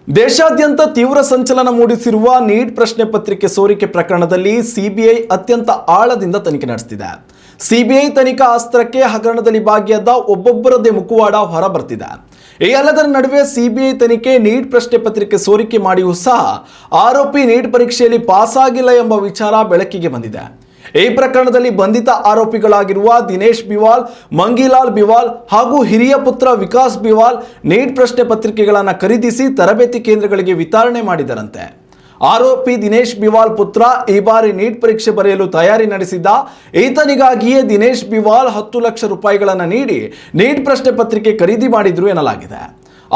ದೇಶಾದ್ಯಂತ ತೀವ್ರ ಸಂಚಲನ ಮೂಡಿಸಿರುವ ನೀಟ್ ಪ್ರಶ್ನೆ ಪತ್ರಿಕೆ ಸೋರಿಕೆ ಪ್ರಕರಣದಲ್ಲಿ ಸಿಬಿಐ ಅತ್ಯಂತ ಆಳದಿಂದ ತನಿಖೆ ನಡೆಸುತ್ತಿದೆ. ಸಿಬಿಐ ತನಿಖಾ ಅಸ್ತ್ರಕ್ಕೆ ಹಗರಣದಲ್ಲಿ ಭಾಗಿಯಾದ ಒಬ್ಬೊಬ್ಬರದೇ ಮುಖವಾಡ ಹೊರಬರ್ತಿದೆ. ಈ ಎಲ್ಲದರ ನಡುವೆ ಸಿಬಿಐ ತನಿಖೆ ನೀಟ್ ಪ್ರಶ್ನೆ ಪತ್ರಿಕೆ ಸೋರಿಕೆ ಮಾಡಿಯೂ ಸಹ ಆರೋಪಿ ನೀಟ್ ಪರೀಕ್ಷೆಯಲ್ಲಿ ಪಾಸ್ ಆಗಿಲ್ಲ ಎಂಬ ವಿಚಾರ ಬೆಳಕಿಗೆ ಬಂದಿದೆ. ಈ ಪ್ರಕರಣದಲ್ಲಿ ಬಂಧಿತ ಆರೋಪಿಗಳಾಗಿರುವ ದಿನೇಶ್ ಬಿವಾಲ್, ಮಂಗಿಲಾಲ್ ಬಿವಾಲ್ ಹಾಗೂ ಹಿರಿಯ ಪುತ್ರ ವಿಕಾಸ್ ಬಿವಾಲ್ ನೀಟ್ ಪ್ರಶ್ನೆ ಪತ್ರಿಕೆಗಳನ್ನು ಖರೀದಿಸಿ ತರಬೇತಿ ಕೇಂದ್ರಗಳಿಗೆ ವಿತರಣೆ ಮಾಡಿದರಂತೆ. ಆರೋಪಿ ದಿನೇಶ್ ಬಿವಾಲ್ ಪುತ್ರ ಈ ಬಾರಿ ನೀಟ್ ಪರೀಕ್ಷೆ ಬರೆಯಲು ತಯಾರಿ ನಡೆಸಿದ್ದ. ಈತನಿಗಾಗಿಯೇ ದಿನೇಶ್ ಬಿವಾಲ್ 10 ಲಕ್ಷ ರೂಪಾಯಿಗಳನ್ನು ನೀಡಿ ನೀಟ್ ಪ್ರಶ್ನೆ ಪತ್ರಿಕೆ ಖರೀದಿ ಮಾಡಿದ್ರು ಎನ್ನಲಾಗಿದೆ.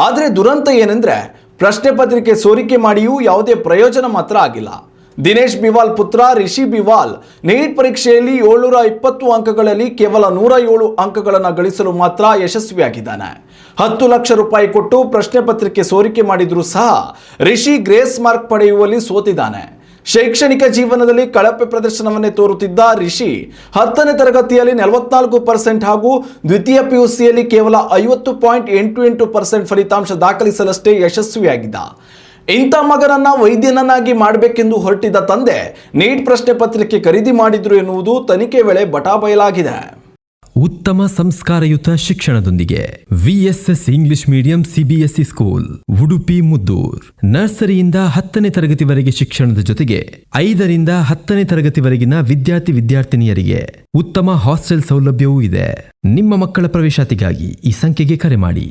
ಆದರೆ ದುರಂತ ಏನೆಂದ್ರೆ ಪ್ರಶ್ನೆ ಪತ್ರಿಕೆ ಸೋರಿಕೆ ಮಾಡಿಯೂ ಯಾವುದೇ ಪ್ರಯೋಜನ ಮಾತ್ರ ಆಗಿಲ್ಲ. ದಿನೇಶ್ ಬಿವಾಲ್ ಪುತ್ರ ರಿಷಿ ಬಿವಾಲ್ ನೀಟ್ ಪರೀಕ್ಷೆಯಲ್ಲಿ 720 ಅಂಕಗಳಲ್ಲಿ ಕೇವಲ 107 ಅಂಕಗಳನ್ನು ಗಳಿಸಲು ಮಾತ್ರ ಯಶಸ್ವಿಯಾಗಿದ್ದಾನೆ. 10 ಲಕ್ಷ ರೂಪಾಯಿ ಕೊಟ್ಟು ಪ್ರಶ್ನೆ ಪತ್ರಿಕೆ ಸೋರಿಕೆ ಮಾಡಿದ್ರೂ ಸಹ ರಿಷಿ ಗ್ರೇಸ್ ಮಾರ್ಕ್ ಪಡೆಯುವಲ್ಲಿ ಸೋತಿದ್ದಾನೆ. ಶೈಕ್ಷಣಿಕ ಜೀವನದಲ್ಲಿ ಕಳಪೆ ಪ್ರದರ್ಶನವನ್ನೇ ತೋರುತ್ತಿದ್ದ ರಿಷಿ 10ನೇ ತರಗತಿಯಲ್ಲಿ 44% ಹಾಗೂ ದ್ವಿತೀಯ ಪಿಯುಸಿಯಲ್ಲಿ ಕೇವಲ 50.88% ಫಲಿತಾಂಶ ದಾಖಲಿಸಲಷ್ಟೇ ಯಶಸ್ವಿಯಾಗಿದ್ದ. ಇಂಥ ಮಗನನ್ನ ವೈದ್ಯನನ್ನಾಗಿ ಮಾಡಬೇಕೆಂದು ಹೊರಟಿದ್ದ ತಂದೆ ನೀಟ್ ಪ್ರಶ್ನೆ ಪತ್ರಿಕೆ ಖರೀದಿ ಮಾಡಿದ್ರು ಎನ್ನುವುದು ತನಿಖೆ ವೇಳೆ ಬಟಾಬಯಲಾಗಿದೆ. ಉತ್ತಮ ಸಂಸ್ಕಾರಯುತ ಶಿಕ್ಷಣದೊಂದಿಗೆ VSS English medium CBSE school Udupi Muddur. ನರ್ಸರಿಯಿಂದ 10ನೇ ತರಗತಿವರೆಗೆ ಶಿಕ್ಷಣದ ಜೊತೆಗೆ 5ರಿಂದ 10ನೇ ತರಗತಿವರೆಗಿನ ವಿದ್ಯಾರ್ಥಿನಿಯರಿಗೆ ಉತ್ತಮ ಹಾಸ್ಟೆಲ್ ಸೌಲಭ್ಯವೂ ಇದೆ. ನಿಮ್ಮ ಮಕ್ಕಳ ಪ್ರವೇಶಾತಿಗಾಗಿ ಈ ಸಂಖ್ಯೆಗೆ ಕರೆ ಮಾಡಿ.